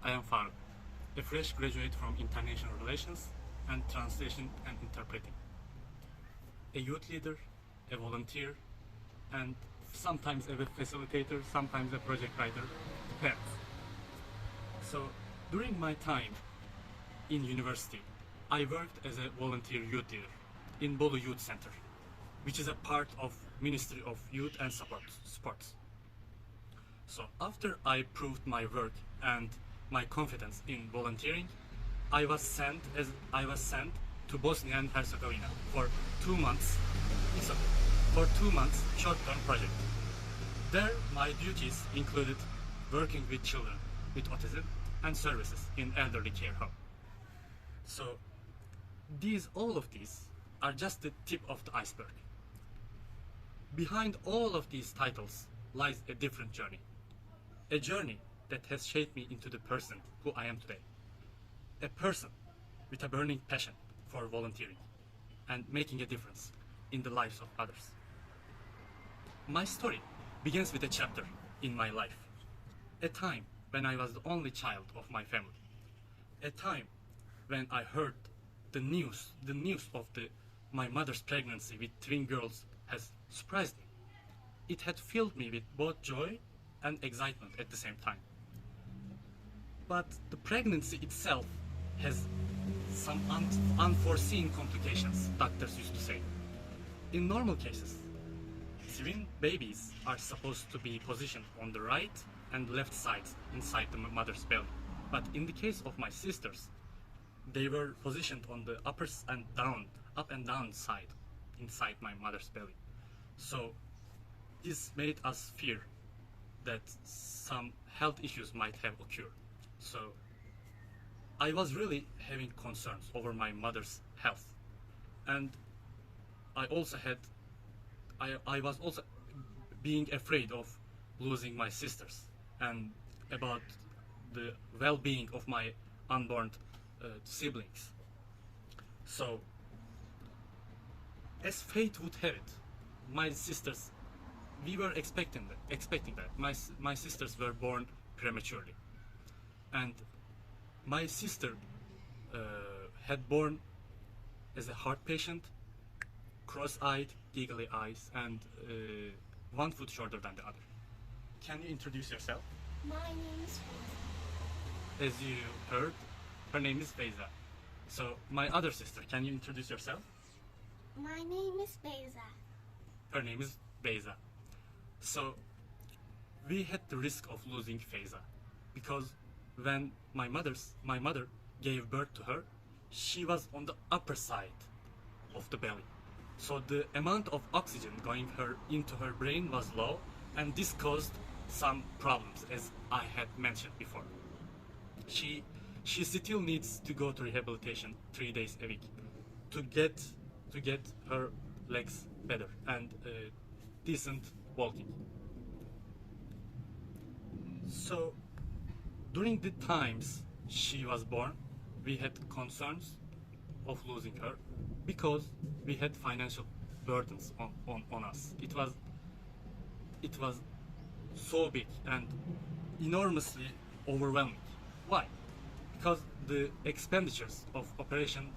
I am Faruk, a fresh graduate from International Relations and Translation and Interpreting, a youth leader, a volunteer, and sometimes a facilitator, sometimes a project writer, depends. So during my time in university, I worked as a volunteer youth leader in Bolu Youth Center, which is a part of Ministry of Youth and Sports. So after I proved my work and my confidence in volunteering, I was sent to Bosnia and Herzegovina for 2 months. For 2 months short-term project. There, my duties included working with children with autism and services in elderly care home. So all of these are just the tip of the iceberg. Behind all of these titles lies a different journey. A journey that has shaped me into the person who I am today. A person with a burning passion for volunteering and making a difference in the lives of others. My story begins with a chapter in my life. A time when I was the only child of my family. A time when I heard the news of my mother's pregnancy with twin girls has surprised me. It had filled me with both joy and excitement at the same time. But the pregnancy itself has some unforeseen complications, doctors used to say. In normal cases, twin babies are supposed to be positioned on the right and left sides inside the mother's belly. But in the case of my sisters, they were positioned on the up and down side inside my mother's belly. So this made us fear that some health issues might have occurred. So I was really having concerns over my mother's health, and I was also being afraid of losing my sisters and about the well-being of my unborn siblings. So as fate would have it, my sisters, we were expecting that. My sisters were born prematurely, and my sister had born as a heart patient, cross-eyed, giggly eyes, and 1 foot shorter than the other. Can you introduce yourself? My name is Faruk. As you heard, her name is Feyza. So my other sister, can you introduce yourself? My name is Beyza. Her name is Beyza. So we had the risk of losing Feyza because when my mother gave birth to her, she was on the upper side of the belly. So the amount of oxygen going into her brain was low, and this caused some problems, as I had mentioned before. She still needs to go to rehabilitation 3 days a week to get her legs better and decent walking. So during the times she was born, we had concerns of losing her because we had financial burdens on us. It was so big and enormously overwhelming. Why? Because the expenditures of operation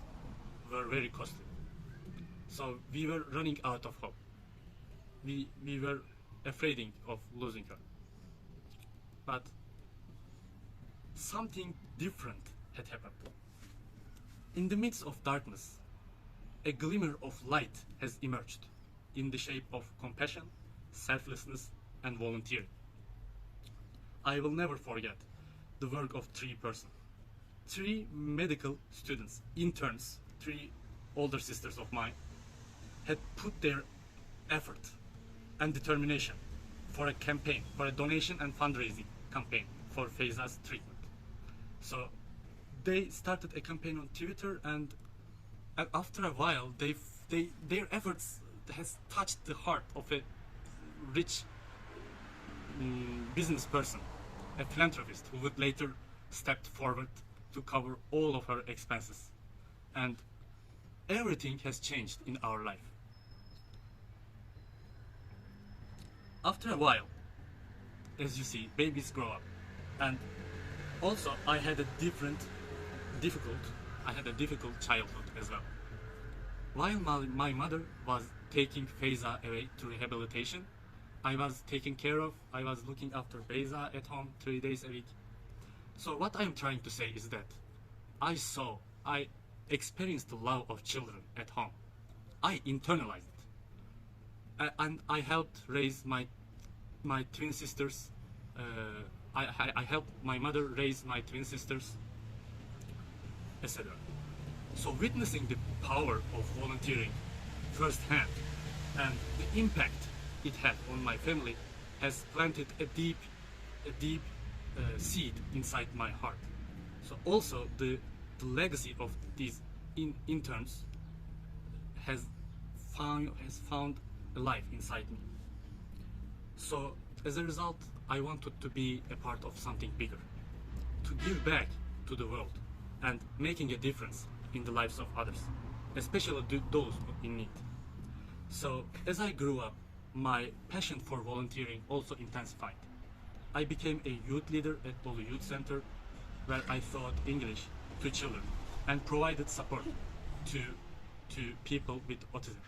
were very costly. So we were running out of hope. We were afraid of losing her. But something different had happened. In the midst of darkness, a glimmer of light has emerged in the shape of compassion, selflessness, and volunteering. I will never forget the work of 3 persons. 3 medical students, interns, 3 older sisters of mine, had put their effort and determination for a campaign, for a donation and fundraising campaign for Feyza's treatment. So they started a campaign on Twitter, and after a while, their efforts has touched the heart of a rich business person, a philanthropist who would later step forward to cover all of her expenses. And everything has changed in our life. After a while, as you see, babies grow up, and Also, I had a difficult childhood as well. While my mother was taking Feyza away to rehabilitation, I was taking care of, I was looking after Beyza at home 3 days a week. So what I'm trying to say is that I experienced the love of children at home. I internalized it. And I helped raise my twin sisters. I helped my mother raise my twin sisters, etc. So witnessing the power of volunteering firsthand and the impact it had on my family has planted a deep seed inside my heart. So also the legacy of these interns has found a life inside me. So as a result, I wanted to be a part of something bigger, to give back to the world and making a difference in the lives of others, especially those in need. So as I grew up, my passion for volunteering also intensified. I became a youth leader at Bolu Youth Center, where I taught English to children and provided support to people with autism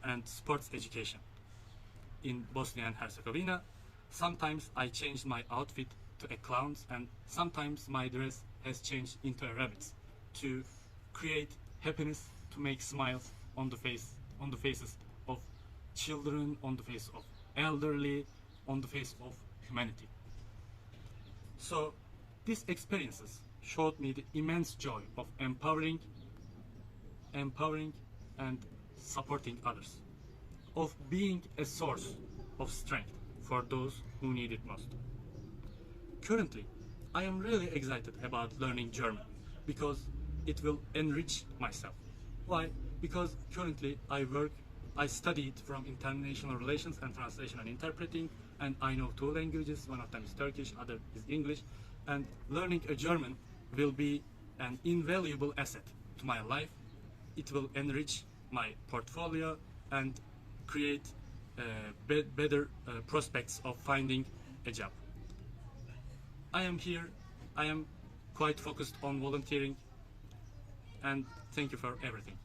and sports education. In Bosnia and Herzegovina, sometimes I changed my outfit to a clown's, and sometimes my dress has changed into a rabbit's to create happiness, to make smiles on the faces of children, on the face of elderly, on the face of humanity. So these experiences showed me the immense joy of empowering and supporting others, of being a source of strength for those who need it most. Currently, I am really excited about learning German because it will enrich myself. Why? Because currently I studied from international relations and translation and interpreting, and I know 2 languages. One of them is Turkish, other is English, and learning a German will be an invaluable asset to my life. It will enrich my portfolio and create better prospects of finding a job. I am here, I am quite focused on volunteering, and thank you for everything.